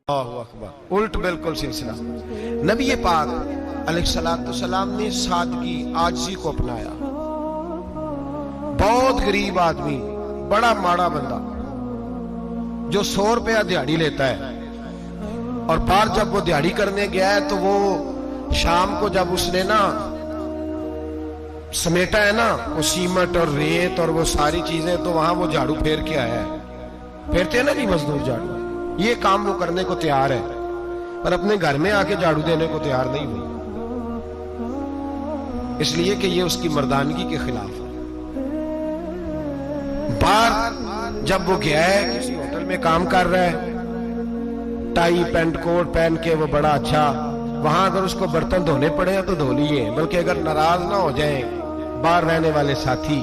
اللہ اکبر، الٹ بالکل سلسلہ۔ نبی پاک علیہ السلام نے سادگی، عاجزی کو اپنایا۔ بہت غریب آدمی، بڑا ماڑا بندہ جو 100 روپیہ دیہاڑی لیتا ہے، اور باہر جب وہ دیہاڑی کرنے گیا ہے تو وہ شام کو جب اس نے نا سمیٹا ہے نا وہ سیمنٹ اور ریت اور وہ ساری چیزیں، تو وہاں وہ جھاڑو پھیر کے آیا ہے۔ پھیرتے ہیں نا جی مزدور جھاڑو، یہ کام وہ کرنے کو تیار ہے، پر اپنے گھر میں آ کے جھاڑو دینے کو تیار نہیں ہوئی، اس لیے کہ یہ اس کی مردانگی کے خلاف ہے۔ باہر جب وہ گیا ہے، کسی ہوٹل میں کام کر رہا ہے، ٹائی پینٹ کوٹ پہن کے وہ بڑا اچھا، وہاں اگر اس کو برتن دھونے پڑے تو دھو لیے، بلکہ اگر ناراض نہ ہو جائیں باہر رہنے والے ساتھی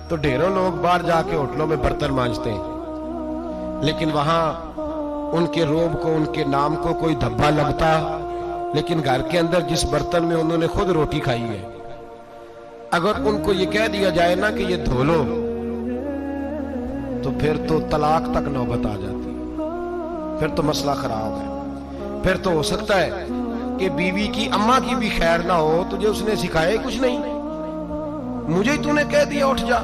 تو ڈھیروں لوگ باہر جا کے ہوٹلوں میں برتن مانجتے ہیں، لیکن وہاں ان کے روب کو، ان کے نام کو کوئی دھبا لگتا، لیکن گھر کے اندر جس برتن میں انہوں نے خود روٹی کھائی ہے، اگر ان کو یہ کہہ دیا جائے نا کہ یہ دھو لو، تو پھر تو طلاق تک نوبت آ جاتی، پھر تو مسئلہ خراب ہے۔ پھر تو ہو سکتا ہے کہ بیوی کی اماں کی بھی خیر نہ ہو، تجھے اس نے سکھایا کچھ نہیں، مجھے تو نے کہہ دیا اٹھ جا۔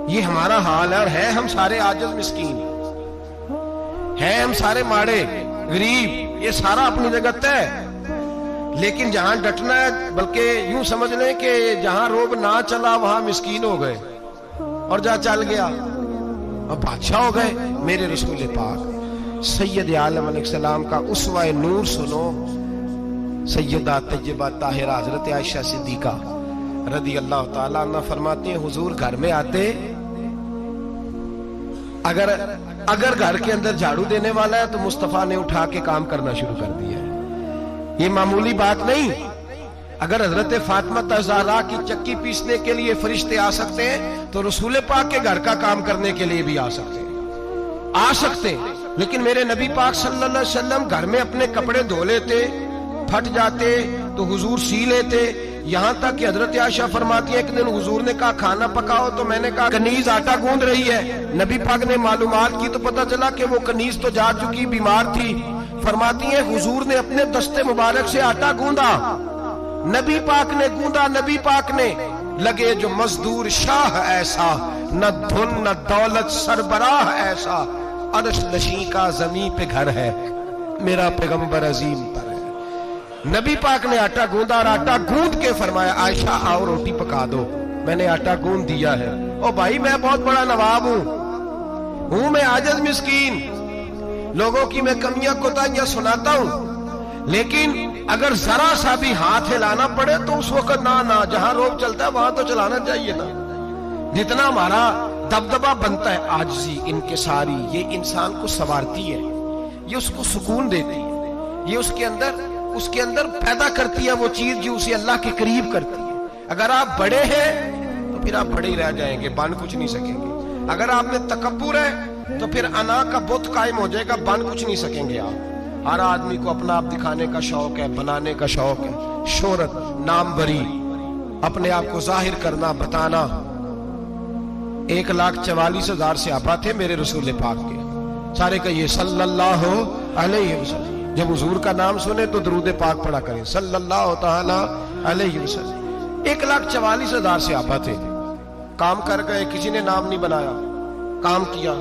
یہ ہمارا حال ہے، اور ہے ہم سارے عاجز مسکین، ہیں ہم سارے ماڑے غریب، یہ سارا اپنی جگہ طے، لیکن جہاں ڈٹنا ہے، بلکہ یوں سمجھ لیں کہ جہاں روب نہ چلا وہاں مسکین ہو گئے، اور جہاں چل گیا اب بادشاہ ہو گئے۔ میرے رسول پاک سید عالم علیہ السلام کا اسوہ نور سنو، سیدہ طیبہ طاہرہ حضرت عائشہ صدیقہ رضی اللہ تعالیٰ عنہ فرماتے ہیں، حضور گھر میں آتے، اگر گھر کے اندر جھاڑو دینے والا ہے تو مصطفیٰ نے اٹھا کے کام کرنا شروع کر دیا ہے۔ یہ معمولی بات نہیں، اگر حضرت فاطمہ زہرا کی چکی پیسنے کے لیے فرشتے آ سکتے ہیں تو رسول پاک کے گھر کا کام کرنے کے لیے بھی آ سکتے ہیں۔ لیکن میرے نبی پاک صلی اللہ علیہ وسلم گھر میں اپنے کپڑے دھو لیتے، پھٹ جاتے تو حضور سی لیتے، یہاں تک کہ حضرت عائشہ فرماتی ہے ایک دن حضور نے کہا کھانا پکاؤ، تو میں نے کہا کنیز آٹا گوندھ رہی ہے۔ نبی پاک نے معلومات کی تو پتہ چلا کہ وہ کنیز تو جا چکی، بیمار تھی۔ فرماتی ہیں حضور نے اپنے دستے مبارک سے آٹا گوندھا، نبی پاک نے گوندھا، نبی پاک نے لگے جو مزدور شاہ ایسا، نہ دھن نہ دولت سربراہ ایسا، عرش نشیں کا زمین پہ گھر ہے، میرا پیغمبر عظیم پر ہے۔ نبی پاک نے آٹا گوندا، اور آٹا گوند کے فرمایا عائشہ آؤ روٹی پکا دو، میں نے آٹا گوند دیا ہے۔ او بھائی میں بہت بڑا نواب ہوں میں عاجز مسکین، لوگوں کی میں کمیاں کوتاہیاں سناتا ہوں، لیکن اگر ذرا سا بھی ہاتھ ہلانا پڑے تو اس وقت نہ جہاں روب چلتا ہے وہاں تو چلانا چاہیے نا۔ جتنا ہمارا دبدبہ بنتا ہے عاجزی انکساری، یہ انسان کو سنوارتی ہے، یہ اس کو سکون دیتی ہے، یہ اس کے اندر پیدا کرتی ہے وہ چیز جو اسے اللہ کے قریب کرتی ہے۔ اگر آپ بڑے ہیں تو پھر آپ بڑے ہی رہ جائیں گے، بن کچھ نہیں سکیں گے۔ اگر آپ میں تکبر ہے تو پھر انا کا بت قائم ہو جائے گا، بن کچھ نہیں سکیں گے آپ۔ ہر آدمی کو اپنا آپ دکھانے کا شوق ہے، بنانے کا شوق ہے، شہرت، نام بری، اپنے آپ کو ظاہر کرنا، بتانا۔ 1,44,000 صحابہ تھے میرے رسول پاک کے، سارے کہیے صلی اللہ علیہ وسلم۔ جب حضور کا نام سنے تو درود پاک پڑھا کریں صلی اللہ تعالی علیہ وسلم۔ 1,44,000 صحابہ تھے، کام کر گئے، کسی نے نام نہیں بنایا، کام کیا۔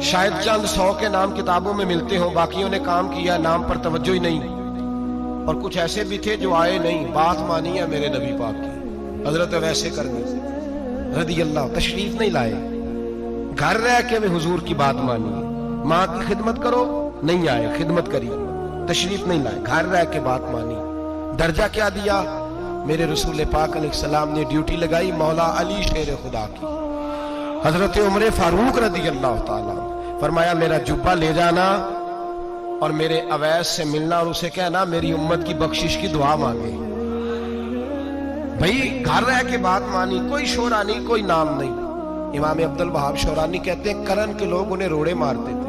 شاید چند 100 کے نام کتابوں میں ملتے ہوں، باقیوں نے کام کیا، نام پر توجہ ہی نہیں۔ اور کچھ ایسے بھی تھے جو آئے نہیں، بات مانی ہے میرے نبی پاک کی، حضرت ویسے کرنی رضی اللہ، تشریف نہیں لائے، گھر رہ کے بھی حضور کی بات مانی۔ ماں کی خدمت کرو، نہیں آئے، خدمت کری، تشریف نہیں لائے، گھر رہ کے بات مانی۔ درجہ کیا دیا میرے رسول پاک علیہ السلام نے؟ ڈیوٹی لگائی مولا علی شیر خدا کی، حضرت عمر فاروق رضی اللہ تعالیٰ، فرمایا میرا جبہ لے جانا اور میرے اویس سے ملنا اور اسے کہنا میری امت کی بخشش کی دعا مانگے۔ بھئی گھر رہ کے بات مانی، کوئی شورا نہیں، کوئی نام نہیں۔ امام عبد الوہاب شورانی کہتے ہیں کرن کے لوگ انہیں روڑے مارتے تھے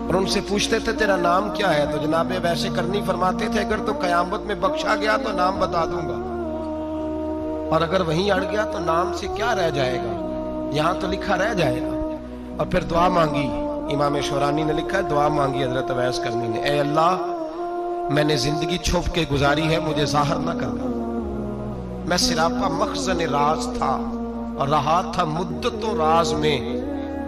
اور ان سے پوچھتے تھے تیرا نام کیا ہے، تو جناب ویسے کرنی فرماتے تھے اگر تو قیامت میں بخشا گیا تو نام بتا دوں گا، اور اگر وہیں اڑ گیا تو نام سے کیا رہ جائے گا, یہاں تو لکھا رہ جائے گا. اور پھر دعا مانگی, امام شورانی نے لکھا ہے دعا مانگی حضرت اویس کرنی نے, اے اللہ میں نے زندگی چھپ کے گزاری ہے, مجھے ظاہر نہ کرنا. میں سراپا مخزن راز تھا اور رہا تھا مدتوں راز میں,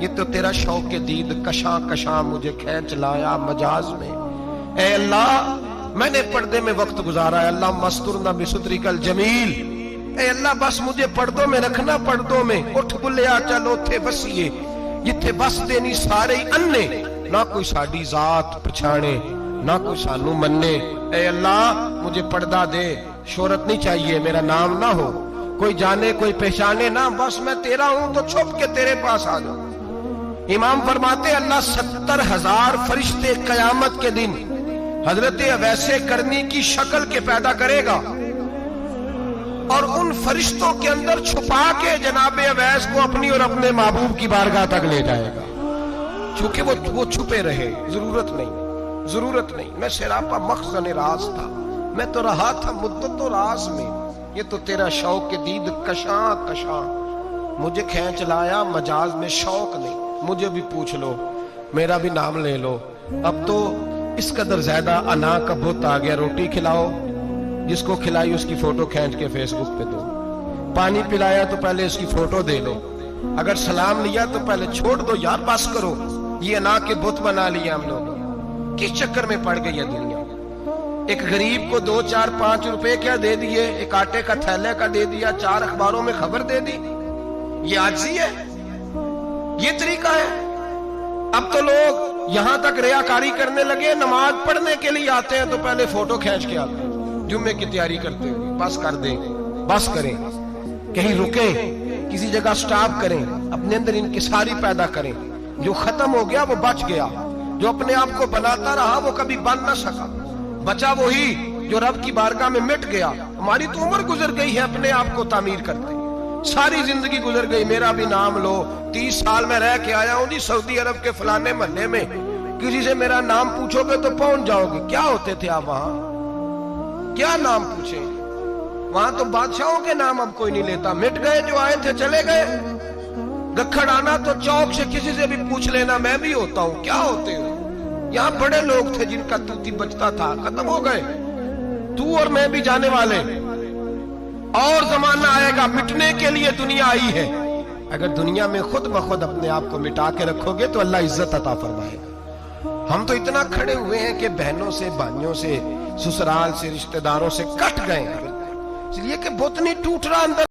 یہ تو تیرا شوق دید کشاں کشاں مجھے کھینچ لایا مجاز میں. اے اللہ میں نے پردے میں وقت گزارا ہے, اللہ مسترنا بسترک الجمیل. اے اللہ بس مجھے پردوں میں رکھنا, پردوں میں. اٹھ بلیا چلو تھے بسیے جتھے بس دینی سارے انے, نہ کوئی ساڈی ذات پچھانے نہ کوئی سانو مننے. اے اللہ مجھے پردہ دے, شہرت نہیں چاہیے, میرا نام نہ ہو, کوئی جانے کوئی پہچانے نہ, بس میں تیرا ہوں تو چھپ کے تیرے پاس آ جاؤں. امام فرماتے اللہ 70,000 فرشتے قیامت کے دن حضرت اویس کرنی کی شکل کے پیدا کرے گا, اور ان فرشتوں کے اندر چھپا کے جناب اویس کو اپنی اور اپنے محبوب کی بارگاہ تک لے جائے گا. چونکہ وہ چھپے رہے, ضرورت نہیں. میں سراپا مخزن راز تھا, میں تو رہا تھا مدت و راز میں, یہ تو تیرا شوق دید کشاں کشاں مجھے کھینچ لایا مجاز میں. شوق نہیں, مجھے بھی پوچھ لو, میرا بھی نام لے لو. اب تو اس قدر زیادہ انا کا بت آ گیا, روٹی کھلاؤ, جس کو کھلائی اس کی فوٹو کھینچ کے فیس بک پہ دو. پانی پلایا تو پہلے اس کی فوٹو دے لو. اگر سلام لیا تو پہلے چھوڑ دو یار, بس کرو. یہ انا کے بت بنا لیا ہم لوگ. کس چکر میں پڑ گئی ہے دنیا. ایک غریب کو 2 4 5 روپے کیا دے دیے, ایک آٹے کا تھیلے کا دے دیا, 4 اخباروں میں خبر دے دی. یہ عاجزی ہے, یہ طریقہ ہے. اب تو لوگ یہاں تک ریاکاری کرنے لگے, نماز پڑھنے کے لیے آتے ہیں تو پہلے فوٹو کھینچ کے آتے ہیں. جمعے کی تیاری کرتے ہوئے بس کر دیں, بس کریں, کہیں رکیں, کسی جگہ سٹاپ کریں, اپنے اندر انکساری پیدا کریں. جو ختم ہو گیا وہ بچ گیا, جو اپنے آپ کو بناتا رہا وہ کبھی بن نہ سکا. بچا وہی جو رب کی بارگاہ میں مٹ گیا. ہماری تو عمر گزر گئی ہے اپنے آپ کو تعمیر کرتے, ساری زندگی گزر گئی. میرا بھی نام لو, 30 سال میں رہ کے آیا ہوں جی سعودی عرب کے فلانے محلے میں, کسی سے میرا نام پوچھو گے تو پہنچ جاؤ گے. کیا ہوتے تھے آپ وہاں, کیا نام پوچھیں, وہاں تو بادشاہوں کے نام اب کوئی نہیں لیتا. مٹ گئے, جو آئے تھے چلے گئے. گکھڑ آنا تو چوک سے کسی سے بھی پوچھ لینا, میں بھی ہوتا ہوں. کیا ہوتے ہو, یہاں بڑے لوگ تھے جن کا توتی بچتا تھا, ختم ہو گئے. تو اور میں بھی جانے والے, اور زمانہ آئے گا. مٹنے کے لیے دنیا آئی ہے. اگر دنیا میں خود بخود اپنے آپ کو مٹا کے رکھو گے تو اللہ عزت عطا فرمائے گا. ہم تو اتنا کھڑے ہوئے ہیں کہ بہنوں سے, بھائیوں سے, سسرال سے, رشتہ داروں سے کٹ گئے, اس لیے کہ بت نہیں ٹوٹ رہا اندر.